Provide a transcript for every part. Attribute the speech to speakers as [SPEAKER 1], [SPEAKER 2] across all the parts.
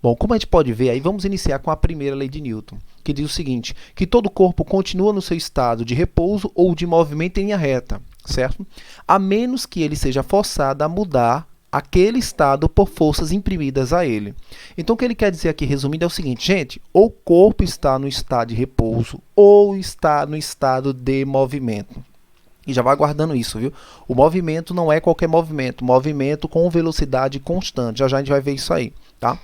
[SPEAKER 1] Bom, como a gente pode ver aí, vamos iniciar com a primeira lei de Newton, que diz o seguinte, que todo corpo continua no seu estado de repouso ou de movimento em linha reta, certo? A menos que ele seja forçado a mudar aquele estado por forças imprimidas a ele. Então, o que ele quer dizer aqui, resumindo, é o seguinte, gente, ou o corpo está no estado de repouso ou está no estado de movimento. E já vai guardando isso, viu? O movimento não é qualquer movimento, movimento com velocidade constante. Já já a gente vai ver isso aí, tá?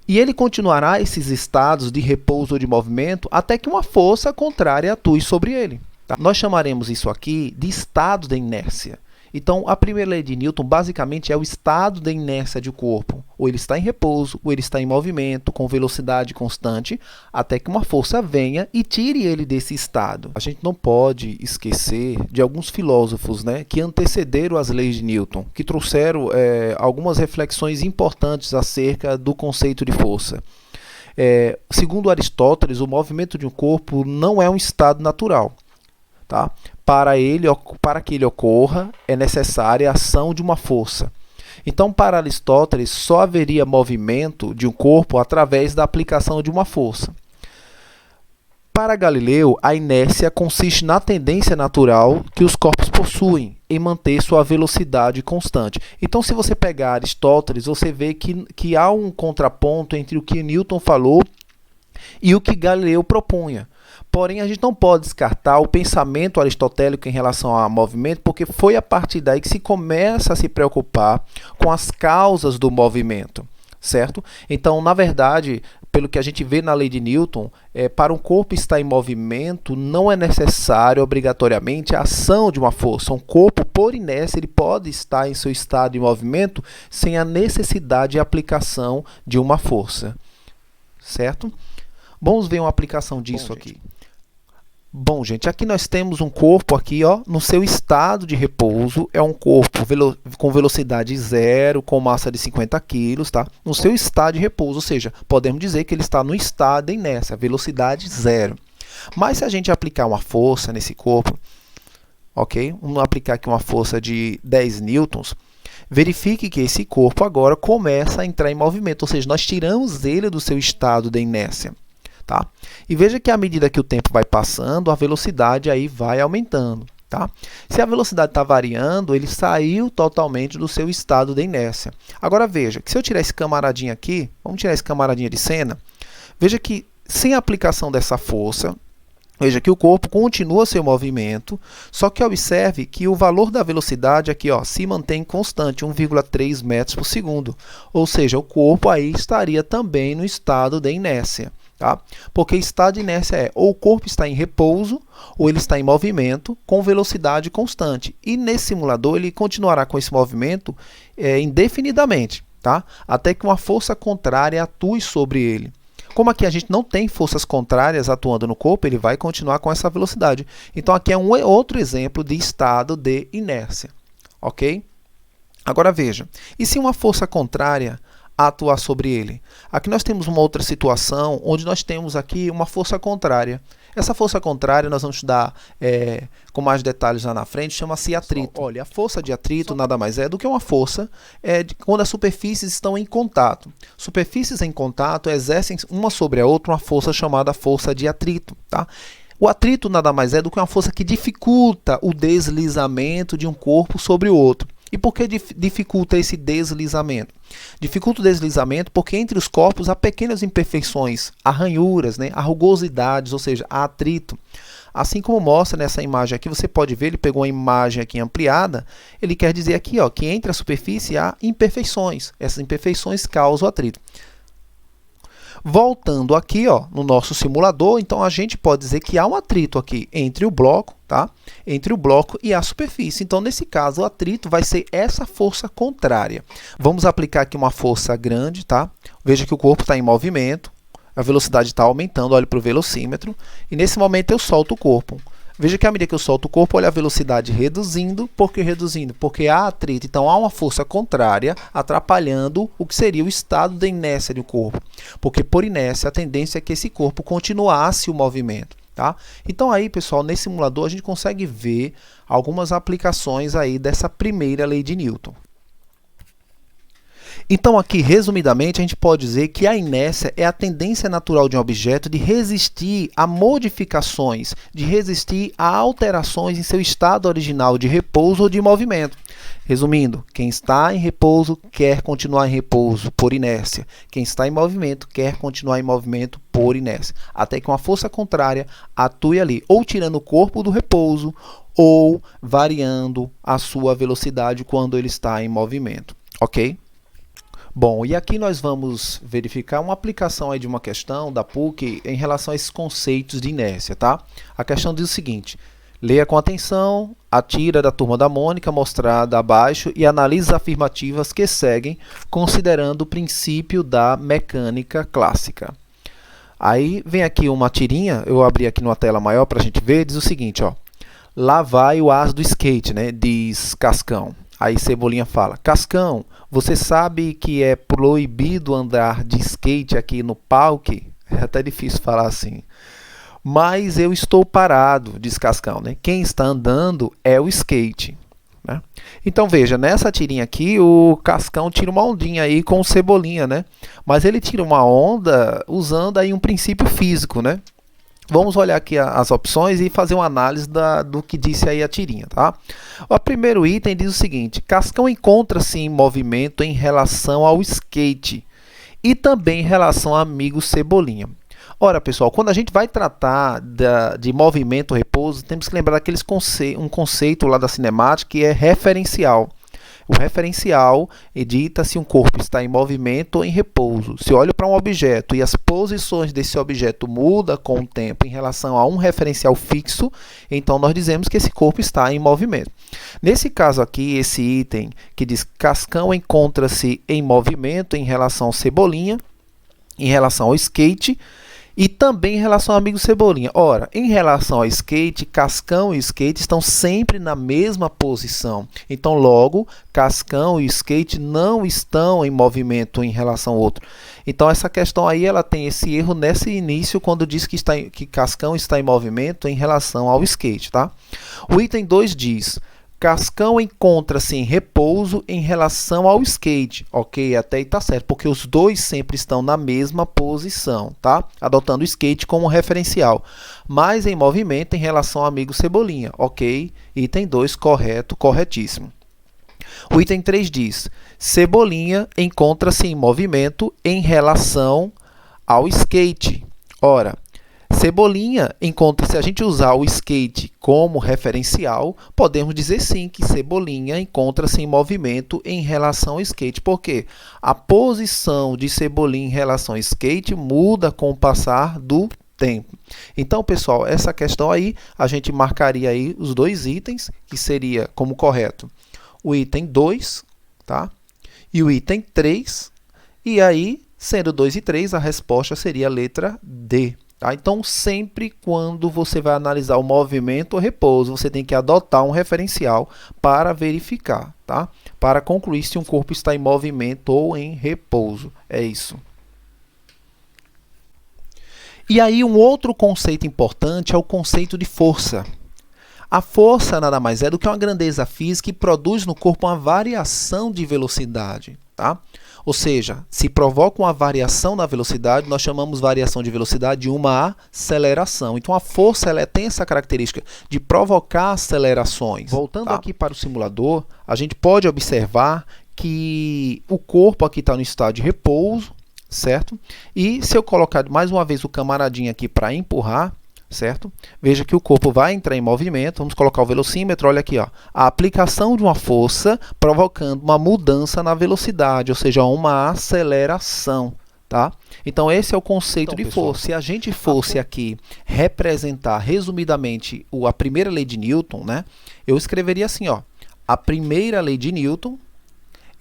[SPEAKER 1] E ele continuará esses estados de repouso ou de movimento até que uma força contrária atue sobre ele. Tá? Nós chamaremos isso aqui de estado de inércia. Então, a primeira lei de Newton basicamente é o estado de inércia do corpo. Ou ele está em repouso, ou ele está em movimento, com velocidade constante, até que uma força venha e tire ele desse estado. A gente não pode esquecer de alguns filósofos, né, que antecederam as leis de Newton, que trouxeram algumas reflexões importantes acerca do conceito de força. Segundo Aristóteles, o movimento de um corpo não é um estado natural. Tá? Para que ele ocorra, é necessária a ação de uma força. Então, para Aristóteles, só haveria movimento de um corpo através da aplicação de uma força. Para Galileu, a inércia consiste na tendência natural que os corpos possuem em manter sua velocidade constante. Então, se você pegar Aristóteles, você vê que há um contraponto entre o que Newton falou e o que Galileu propunha. Porém, a gente não pode descartar o pensamento aristotélico em relação ao movimento, porque foi a partir daí que se começa a se preocupar com as causas do movimento, certo? Então, na verdade, pelo que a gente vê na lei de Newton, para um corpo estar em movimento, não é necessário, obrigatoriamente, a ação de uma força. Um corpo, por inércia, ele pode estar em seu estado de movimento sem a necessidade de aplicação de uma força, certo? Vamos ver uma aplicação disso aqui. Bom, gente, aqui nós temos um corpo aqui, ó, no seu estado de repouso, é um corpo com velocidade zero, com massa de 50 kg, tá? No seu estado de repouso, ou seja, podemos dizer que ele está no estado de inércia, velocidade zero. Mas se a gente aplicar uma força nesse corpo, ok? Vamos aplicar aqui uma força de 10 newtons, verifique que esse corpo agora começa a entrar em movimento, ou seja, nós tiramos ele do seu estado de inércia. Tá? E veja que à medida que o tempo vai passando, a velocidade aí vai aumentando. Tá? Se a velocidade está variando, ele saiu totalmente do seu estado de inércia. Agora veja, que se eu tirar esse camaradinho aqui, vamos tirar esse camaradinho de cena, veja que sem a aplicação dessa força, veja que o corpo continua seu movimento, só que observe que o valor da velocidade aqui, ó, se mantém constante, 1,3 metros por segundo. Ou seja, o corpo aí estaria também no estado de inércia. Tá? Porque estado de inércia é ou o corpo está em repouso ou ele está em movimento com velocidade constante. E nesse simulador ele continuará com esse movimento indefinidamente, tá? Até que uma força contrária atue sobre ele. Como aqui a gente não tem forças contrárias atuando no corpo, ele vai continuar com essa velocidade. Então aqui é um outro exemplo de estado de inércia. Ok? Agora veja, e se uma força contrária atuar sobre ele? Aqui nós temos uma outra situação onde nós temos aqui uma força contrária. Essa força contrária nós vamos estudar com mais detalhes lá na frente, chama-se atrito. Olha, a força de atrito nada mais é do que uma força quando as superfícies estão em contato. Superfícies em contato exercem uma sobre a outra uma força chamada força de atrito. Tá? O atrito nada mais é do que uma força que dificulta o deslizamento de um corpo sobre o outro. E por que dificulta esse deslizamento? Dificulta o deslizamento porque entre os corpos há pequenas imperfeições, há ranhuras, né? Há rugosidades, ou seja, há atrito. Assim como mostra nessa imagem aqui, você pode ver, ele pegou uma imagem aqui ampliada, ele quer dizer aqui, ó, que entre a superfície há imperfeições. Essas imperfeições causam atrito. Voltando aqui, ó, no nosso simulador, então a gente pode dizer que há um atrito aqui entre o bloco, tá? Entre o bloco e a superfície. Então, nesse caso, o atrito vai ser essa força contrária. Vamos aplicar aqui uma força grande, tá? Veja que o corpo está em movimento, a velocidade está aumentando, olhe para o velocímetro, e nesse momento eu solto o corpo. Veja que à medida que eu solto o corpo, olha a velocidade reduzindo. Por que reduzindo? Porque há atrito. Então, há uma força contrária atrapalhando o que seria o estado de inércia do corpo. Porque, por inércia, a tendência é que esse corpo continuasse o movimento. Tá? Então, aí, pessoal, nesse simulador, a gente consegue ver algumas aplicações aí dessa primeira lei de Newton. Então aqui, resumidamente, a gente pode dizer que a inércia é a tendência natural de um objeto de resistir a modificações, de resistir a alterações em seu estado original de repouso ou de movimento. Resumindo, quem está em repouso quer continuar em repouso por inércia. Quem está em movimento quer continuar em movimento por inércia. Até que uma força contrária atue ali, ou tirando o corpo do repouso, ou variando a sua velocidade quando ele está em movimento. Ok? Bom, e aqui nós vamos verificar uma aplicação aí de uma questão da PUC em relação a esses conceitos de inércia, tá? A questão diz o seguinte: leia com atenção a tira da Turma da Mônica mostrada abaixo e analise as afirmativas que seguem, considerando o princípio da mecânica clássica. Aí vem aqui uma tirinha, eu abri aqui numa tela maior para a gente ver, diz o seguinte, ó: lá vai o as do skate, né? Diz Cascão. Aí Cebolinha fala: Cascão, você sabe que é proibido andar de skate aqui no parque? É até difícil falar assim. Mas eu estou parado, diz Cascão, né? Quem está andando é o skate, né? Então veja, nessa tirinha aqui, o Cascão tira uma ondinha aí com o Cebolinha, né? Mas ele tira uma onda usando aí um princípio físico, né? Vamos olhar aqui as opções e fazer uma análise do que disse aí a tirinha, tá? O primeiro item diz o seguinte: Cascão encontra-se em movimento em relação ao skate e também em relação ao amigo Cebolinha. Ora, pessoal, quando a gente vai tratar de movimento-repouso, temos que lembrar daqueles um conceito lá da cinemática que é referencial. O referencial dita se um corpo está em movimento ou em repouso. Se eu olho para um objeto e as posições desse objeto mudam com o tempo em relação a um referencial fixo, então nós dizemos que esse corpo está em movimento. Nesse caso aqui, esse item que diz Cascão encontra-se em movimento em relação ao Cebolinha, em relação ao skate, e também em relação ao amigo Cebolinha. Ora, em relação ao skate, Cascão e skate estão sempre na mesma posição. Então, logo, Cascão e skate não estão em movimento em relação ao outro. Então, essa questão aí ela tem esse erro nesse início, quando diz que Cascão está em movimento em relação ao skate, tá? O item 2 diz: Cascão encontra-se em repouso em relação ao skate. Ok, até aí tá certo, porque os dois sempre estão na mesma posição, tá? Adotando o skate como referencial, mas em movimento em relação ao amigo Cebolinha. Ok, item 2 correto, corretíssimo. O item 3 diz: Cebolinha encontra-se em movimento em relação ao skate. Ora, Cebolinha encontra, se a gente usar o skate como referencial, podemos dizer sim que Cebolinha encontra-se em movimento em relação ao skate. Por quê? A posição de Cebolinha em relação ao skate muda com o passar do tempo. Então, pessoal, essa questão aí, a gente marcaria aí os dois itens, que seria como correto o item 2, tá? E o item 3, e aí, sendo 2 e 3, a resposta seria a letra D. Tá? Então, sempre quando você vai analisar o movimento ou repouso, você tem que adotar um referencial para verificar, tá? Para concluir se um corpo está em movimento ou em repouso. É isso. E aí, um outro conceito importante é o conceito de força. A força nada mais é do que uma grandeza física que produz no corpo uma variação de velocidade, tá? Ou seja, se provoca uma variação na velocidade, nós chamamos variação de velocidade de uma aceleração. Então, a força ela tem essa característica de provocar acelerações. Voltando aqui para o simulador, a gente pode observar que o corpo aqui está no estado de repouso, certo? E se eu colocar mais uma vez o camaradinho aqui para empurrar, certo? Veja que o corpo vai entrar em movimento. Vamos colocar o velocímetro, olha aqui, ó. A aplicação de uma força provocando uma mudança na velocidade, ou seja, uma aceleração, tá? Então, esse é o conceito de força. Se a gente fosse aqui representar resumidamente a primeira lei de Newton, né? Eu escreveria assim, ó. A primeira lei de Newton,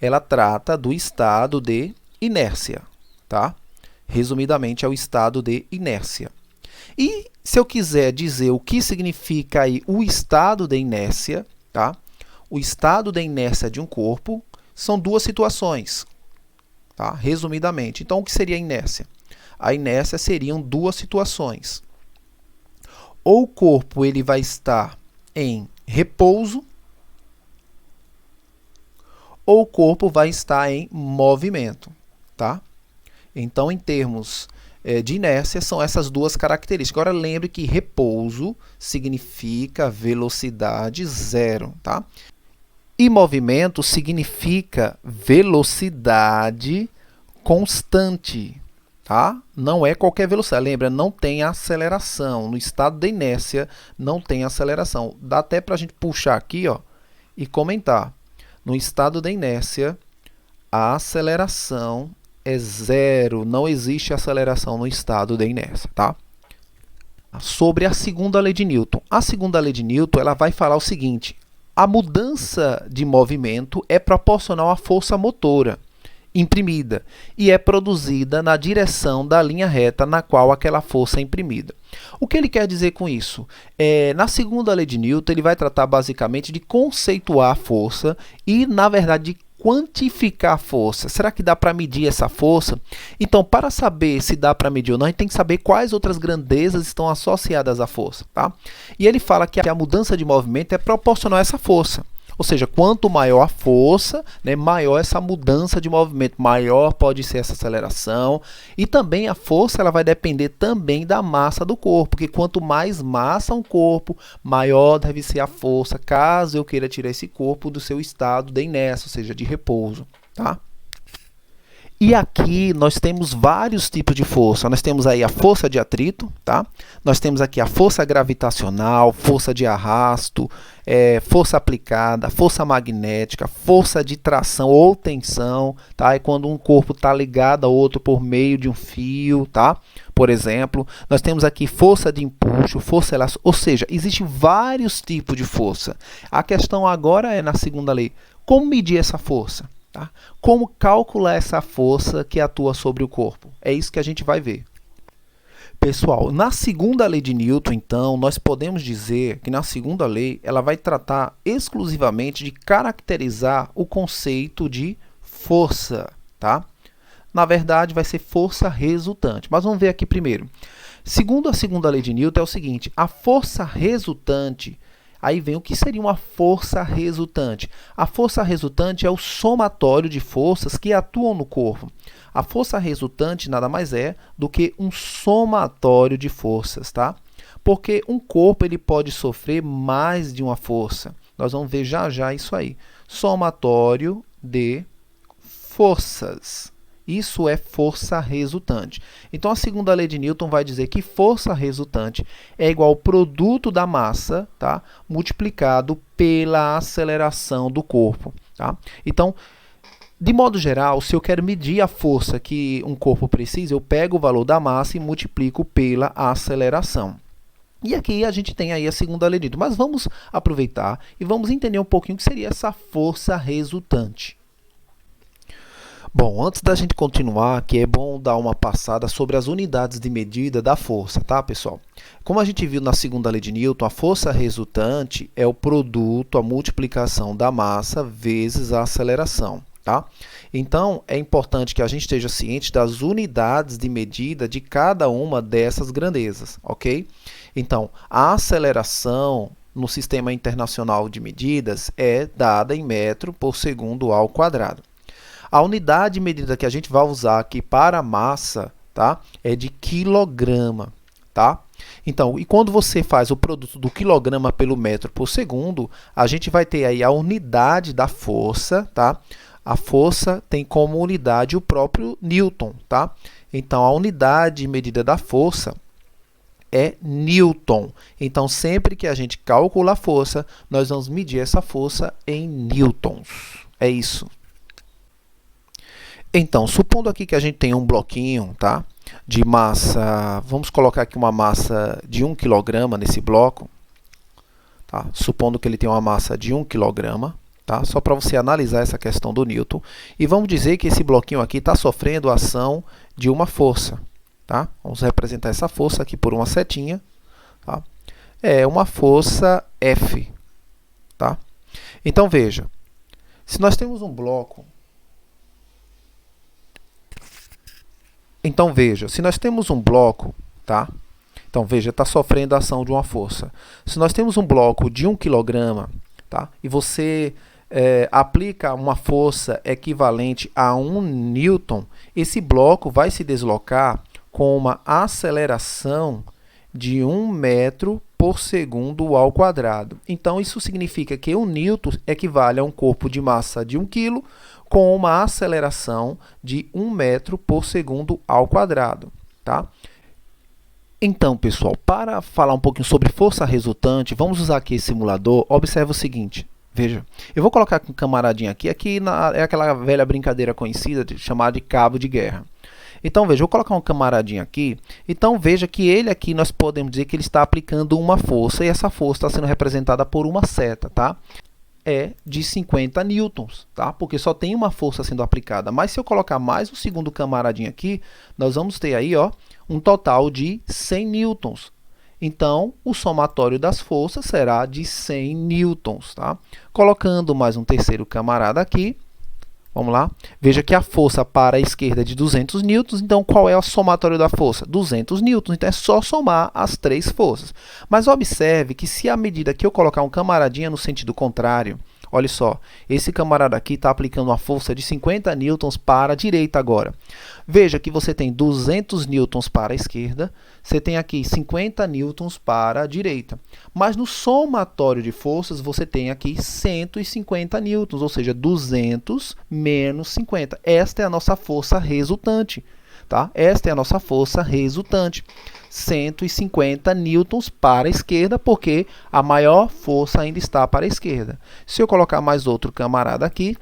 [SPEAKER 1] ela trata do estado de inércia, tá? Resumidamente, é o estado de inércia. E se eu quiser dizer o que significa aí o estado de inércia, tá? O estado de inércia de um corpo são duas situações, tá? Resumidamente. Então, o que seria a inércia? A inércia seriam duas situações. Ou o corpo ele vai estar em repouso, ou o corpo vai estar em movimento, tá? Então, em termos de inércia, são essas duas características. Agora, lembre que repouso significa velocidade zero, tá? E movimento significa velocidade constante, tá? Não é qualquer velocidade. Lembra, não tem aceleração. No estado de inércia, não tem aceleração. Dá até para a gente puxar aqui, ó, e comentar. No estado de inércia, a aceleração é zero. Não existe aceleração no estado de inércia, tá? Sobre a segunda lei de Newton. A segunda lei de Newton, ela vai falar o seguinte: a mudança de movimento é proporcional à força motora imprimida e é produzida na direção da linha reta na qual aquela força é imprimida. O que ele quer dizer com isso? Na segunda lei de Newton, ele vai tratar basicamente de conceituar a força e, na verdade, de quantificar a força. Será que dá para medir essa força? Então, para saber se dá para medir ou não, a gente tem que saber quais outras grandezas estão associadas à força, tá? E ele fala que a mudança de movimento é proporcional a essa força. Ou seja, quanto maior a força, né, maior essa mudança de movimento, maior pode ser essa aceleração. E também a força ela vai depender também da massa do corpo, porque quanto mais massa um corpo, maior deve ser a força, caso eu queira tirar esse corpo do seu estado de inércia, ou seja, de repouso, tá? E aqui nós temos vários tipos de força. Nós temos aí a força de atrito, tá? Nós temos aqui a força gravitacional, força de arrasto, força aplicada, força magnética, força de tração ou tensão, tá? É quando um corpo está ligado ao outro por meio de um fio, tá? Por exemplo, nós temos aqui força de empuxo, força elástica, ou seja, existem vários tipos de força. A questão agora é, na segunda lei, como medir essa força? Tá? Como calcular essa força que atua sobre o corpo? É isso que a gente vai ver. Pessoal, na segunda lei de Newton, então, nós podemos dizer que na segunda lei ela vai tratar exclusivamente de caracterizar o conceito de força, tá? Na verdade, vai ser força resultante. Mas vamos ver aqui primeiro. Segundo a segunda lei de Newton é o seguinte: a força resultante. Aí vem o que seria uma força resultante. A força resultante é o somatório de forças que atuam no corpo. A força resultante nada mais é do que um somatório de forças, tá? Porque um corpo ele pode sofrer mais de uma força. Nós vamos ver já já isso aí. Somatório de forças. Isso é força resultante. Então, a segunda lei de Newton vai dizer que força resultante é igual ao produto da massa, tá, multiplicado pela aceleração do corpo. Tá? Então, de modo geral, se eu quero medir a força que um corpo precisa, eu pego o valor da massa e multiplico pela aceleração. E aqui a gente tem aí a segunda lei de Newton. Mas vamos aproveitar e vamos entender um pouquinho o que seria essa força resultante. Bom, antes da gente continuar, aqui é bom dar uma passada sobre as unidades de medida da força, tá, pessoal? Como a gente viu na segunda lei de Newton, a força resultante é o produto, a multiplicação da massa vezes a aceleração, tá? Então, é importante que a gente esteja ciente das unidades de medida de cada uma dessas grandezas, ok? Então, a aceleração no Sistema Internacional de Medidas é dada em metro por segundo ao quadrado. A unidade de medida que a gente vai usar aqui para a massa, tá, é de quilograma, tá? Então, e quando você faz o produto do quilograma pelo metro por segundo, a gente vai ter aí a unidade da força, tá? A força tem como unidade o próprio Newton, tá? Então, a unidade de medida da força é Newton. Então, sempre que a gente calcula a força, nós vamos medir essa força em newtons. É isso. Então, supondo aqui que a gente tem um bloquinho, tá, de massa, vamos colocar aqui uma massa de 1 kg nesse bloco, tá? Supondo que ele tem uma massa de 1 kg, tá? Só para você analisar essa questão do Newton. E vamos dizer que esse bloquinho aqui está sofrendo a ação de uma força, tá? Vamos representar essa força aqui por uma setinha, tá? É uma força F, tá? Então, veja, se nós temos um bloco, se nós temos um bloco, tá? Então, veja, está sofrendo a ação de uma força. Se nós temos um bloco de 1 kg, tá? E você aplica uma força equivalente a 1 newton, esse bloco vai se deslocar com uma aceleração de 1 metro por segundo ao quadrado. Então, isso significa que 1 newton equivale a um corpo de massa de 1 kg com uma aceleração de 1 metro por segundo ao quadrado. Tá? Então, pessoal, para falar um pouquinho sobre força resultante, vamos usar aqui esse simulador. Observe o seguinte. Veja, eu vou colocar um camaradinho aqui. É aquela velha brincadeira conhecida chamada de cabo de guerra. Então, veja, eu vou colocar um camaradinho aqui. Então, veja que ele aqui, nós podemos dizer que ele está aplicando uma força. E essa força está sendo representada por uma seta, tá? É de 50 newtons, tá? Porque só tem uma força sendo aplicada. Mas se eu colocar mais o segundo camaradinho aqui, nós vamos ter aí, ó, um total de 100 newtons. Então, o somatório das forças será de 100 newtons, tá? Colocando mais um terceiro camarada aqui, vamos lá. Veja que a força para a esquerda é de 200 newtons, então qual é o somatório da força? 200 newtons, então é só somar as três forças. Mas observe que se à medida que eu colocar um camaradinha no sentido contrário, olha só, esse camarada aqui está aplicando uma força de 50 newtons para a direita agora. Veja que você tem 200 newtons para a esquerda, você tem aqui 50 newtons para a direita. Mas no somatório de forças, você tem aqui 150 newtons, ou seja, 200 menos 50. Esta é a nossa força resultante. Tá? Esta é a nossa força resultante. 150 newtons para a esquerda, porque a maior força ainda está para a esquerda. Se eu colocar mais outro camarada aqui,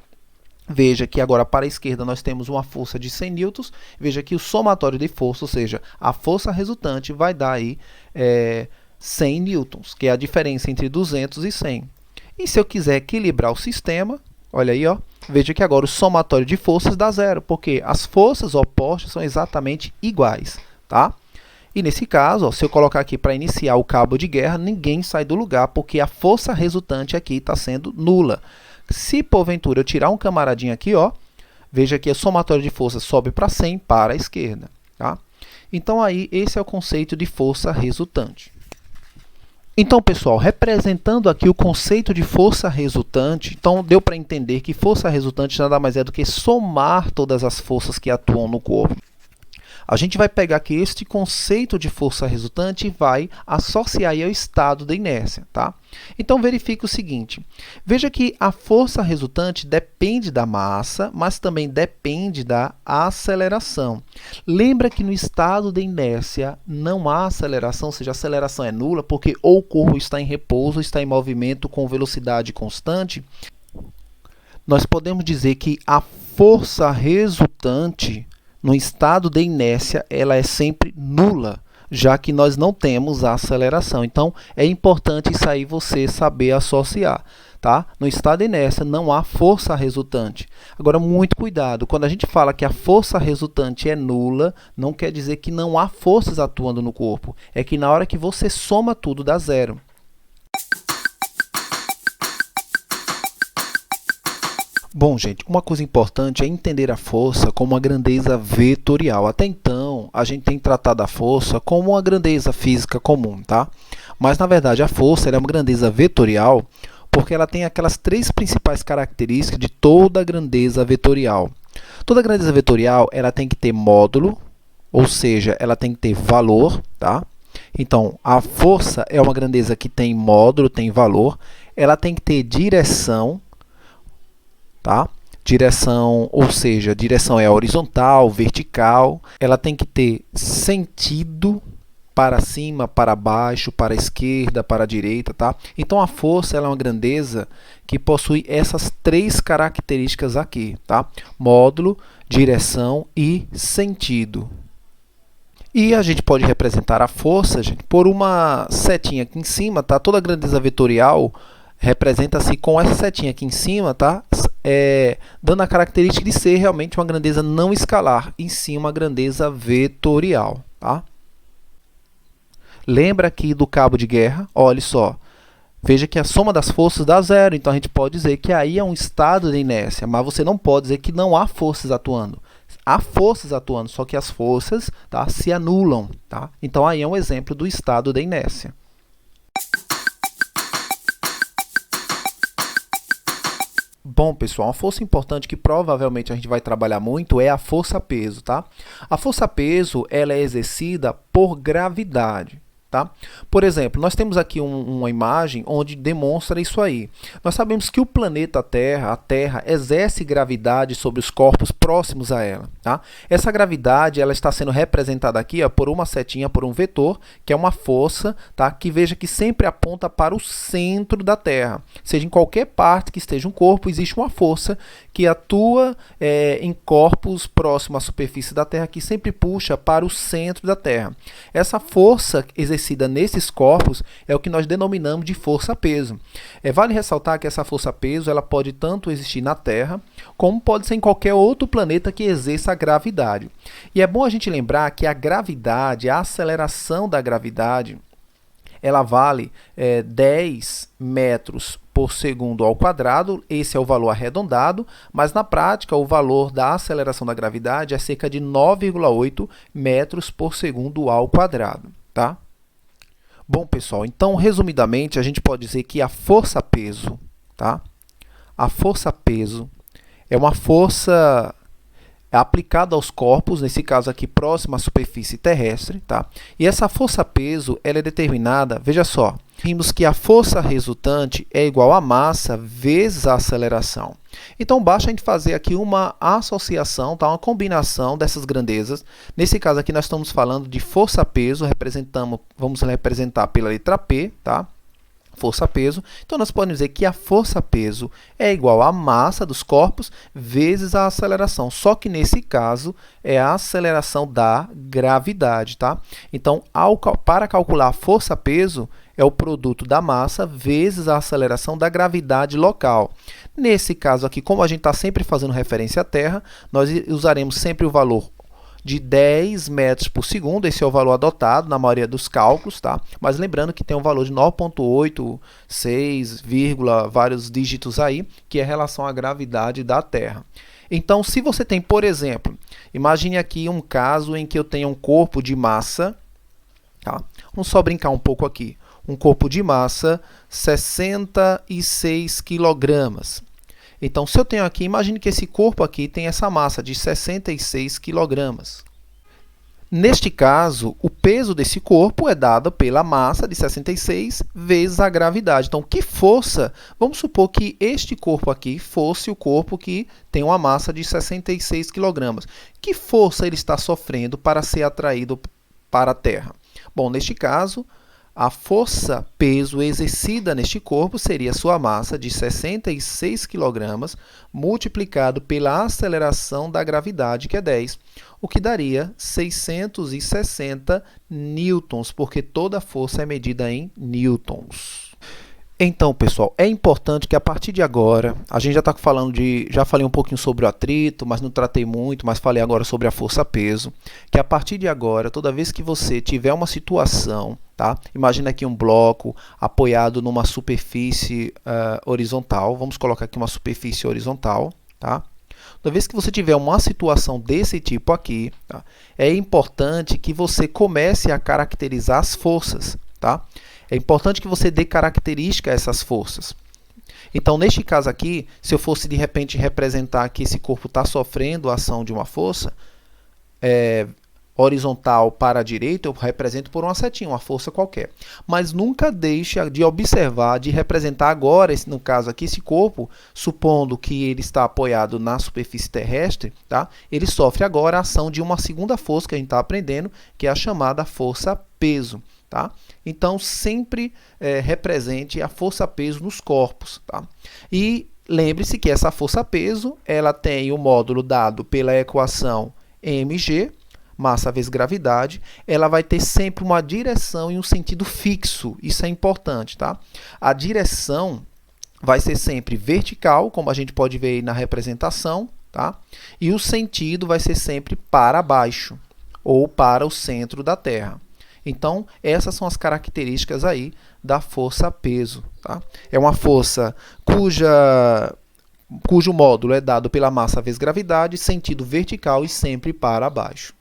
[SPEAKER 1] veja que agora para a esquerda nós temos uma força de 100 newtons. Veja que o somatório de força, ou seja, a força resultante vai dar aí 100 newtons, que é a diferença entre 200 e 100. E se eu quiser equilibrar o sistema, olha aí, ó, veja que agora o somatório de forças dá zero, porque as forças opostas são exatamente iguais, tá? E nesse caso, ó, se eu colocar aqui para iniciar o cabo de guerra, ninguém sai do lugar, porque a força resultante aqui está sendo nula. Se porventura eu tirar um camaradinho aqui, ó, veja que o somatório de forças sobe para 100 para a esquerda, tá? Então aí esse é o conceito de força resultante. Então, pessoal, representando aqui o conceito de força resultante, então deu para entender que força resultante nada mais é do que somar todas as forças que atuam no corpo. A gente vai pegar aqui este conceito de força resultante e vai associar aí ao estado da inércia, tá? Então, verifique o seguinte. Veja que a força resultante depende da massa, mas também depende da aceleração. Lembra que no estado de inércia não há aceleração, ou seja, a aceleração é nula, porque ou o corpo está em repouso, ou está em movimento com velocidade constante. Nós podemos dizer que a força resultante no estado de inércia, ela é sempre nula, já que nós não temos a aceleração. Então, é importante isso aí você saber associar, tá? No estado de inércia, não há força resultante. Agora, muito cuidado. Quando a gente fala que a força resultante é nula, não quer dizer que não há forças atuando no corpo. É que na hora que você soma tudo, dá zero. Bom, gente, uma coisa importante é entender a força como uma grandeza vetorial. Até então, a gente tem tratado a força como uma grandeza física comum, tá? Mas, na verdade, a força é uma grandeza vetorial porque ela tem aquelas três principais características de toda grandeza vetorial. Toda grandeza vetorial, ela tem que ter módulo, ou seja, ela tem que ter valor, tá? Então, a força é uma grandeza que tem módulo, tem valor. Ela tem que ter direção, tá? Direção, ou seja, direção é horizontal, vertical. Ela tem que ter sentido para cima, para baixo, para a esquerda, para a direita, tá? Então a força ela é uma grandeza que possui essas três características aqui, tá? Módulo, direção e sentido. E a gente pode representar a força, gente, por uma setinha aqui em cima, tá? Toda grandeza vetorial representa-se com essa setinha aqui em cima, tá? Dando a característica de ser realmente uma grandeza não escalar, em si uma grandeza vetorial, tá? Lembra aqui do cabo de guerra? Olha só, veja que a soma das forças dá zero, então a gente pode dizer que aí é um estado de inércia, mas você não pode dizer que não há forças atuando. Há forças atuando, só que as forças, tá, se anulam, tá? Então aí é um exemplo do estado de inércia. Bom, pessoal, uma força importante que provavelmente a gente vai trabalhar muito é a força-peso, tá? A força-peso, ela é exercida por gravidade. Tá? Por exemplo, nós temos aqui uma imagem onde demonstra isso aí. Nós sabemos que o planeta Terra, a Terra, exerce gravidade sobre os corpos próximos a ela. Tá? Essa gravidade ela está sendo representada aqui ó, por uma setinha, por um vetor, que é uma força, tá? Que veja que sempre aponta para o centro da Terra. Seja em qualquer parte que esteja um corpo, existe uma força que atua em corpos próximos à superfície da Terra, que sempre puxa para o centro da Terra. Essa força exercida nesses corpos é o que nós denominamos de força-peso. Vale ressaltar que essa força-peso ela pode tanto existir na Terra, como pode ser em qualquer outro planeta que exerça a gravidade. E é bom a gente lembrar que a gravidade, a aceleração da gravidade, ela vale 10 metros por segundo ao quadrado, esse é o valor arredondado, mas na prática o valor da aceleração da gravidade é cerca de 9,8 metros por segundo ao quadrado, tá? Bom, pessoal, então, resumidamente, a gente pode dizer que a força-peso, tá? A força-peso é uma força aplicada aos corpos, nesse caso aqui, próximo à superfície terrestre, tá? E essa força-peso, ela é determinada, veja só, vimos que a força resultante é igual à massa vezes a aceleração. Então, basta a gente fazer aqui uma associação, tá? Uma combinação dessas grandezas. Nesse caso aqui, nós estamos falando de força-peso, vamos representar pela letra P, tá? Força-peso. Então, nós podemos dizer que a força-peso é igual à massa dos corpos vezes a aceleração. Só que, nesse caso, é a aceleração da gravidade, tá? Então, para calcular a força-peso, é o produto da massa vezes a aceleração da gravidade local. Nesse caso aqui, como a gente está sempre fazendo referência à Terra, nós usaremos sempre o valor de 10 metros por segundo, esse é o valor adotado na maioria dos cálculos, tá? Mas lembrando que tem um valor de 9,8, 6, vários dígitos aí, que é a relação à gravidade da Terra. Então, se você tem, por exemplo, imagine aqui um caso em que eu tenho um corpo de massa, tá? Vamos só brincar um pouco aqui. Um corpo de massa 66 kg. Então, se eu tenho aqui, imagine que esse corpo aqui tem essa massa de 66 kg. Neste caso, o peso desse corpo é dado pela massa de 66 vezes a gravidade. Então, que força? Vamos supor que este corpo aqui fosse o corpo que tem uma massa de 66 kg. Que força ele está sofrendo para ser atraído para a Terra? Bom, neste caso, a força-peso exercida neste corpo seria sua massa de 66 kg multiplicado pela aceleração da gravidade, que é 10, o que daria 660 newtons, porque toda força é medida em newtons. Então, pessoal, é importante que a partir de agora, a gente já falei um pouquinho sobre o atrito, mas não tratei muito, mas falei agora sobre a força-peso, que a partir de agora, toda vez que você tiver uma situação, tá? Imagina aqui um bloco apoiado numa superfície horizontal, vamos colocar aqui uma superfície horizontal, tá? Toda vez que você tiver uma situação desse tipo aqui, tá? É importante que você comece a caracterizar as forças, tá? É importante que você dê característica a essas forças. Então, neste caso aqui, se eu fosse de repente representar que esse corpo está sofrendo a ação de uma força horizontal para a direita, eu represento por uma setinha, uma força qualquer. Mas nunca deixe de observar, de representar agora, no caso aqui, esse corpo, supondo que ele está apoiado na superfície terrestre, tá? Ele sofre agora a ação de uma segunda força que a gente está aprendendo, que é a chamada força-peso. Tá? Então, sempre represente a força-peso nos corpos. Tá? E lembre-se que essa força-peso ela tem o módulo dado pela equação mg, massa vezes gravidade, ela vai ter sempre uma direção e um sentido fixo. Isso é importante. Tá? A direção vai ser sempre vertical, como a gente pode ver aí na representação, tá? E o sentido vai ser sempre para baixo ou para o centro da Terra. Então, essas são as características aí da força-peso. Tá? É uma força cujo módulo é dado pela massa vezes gravidade, sentido vertical e sempre para baixo.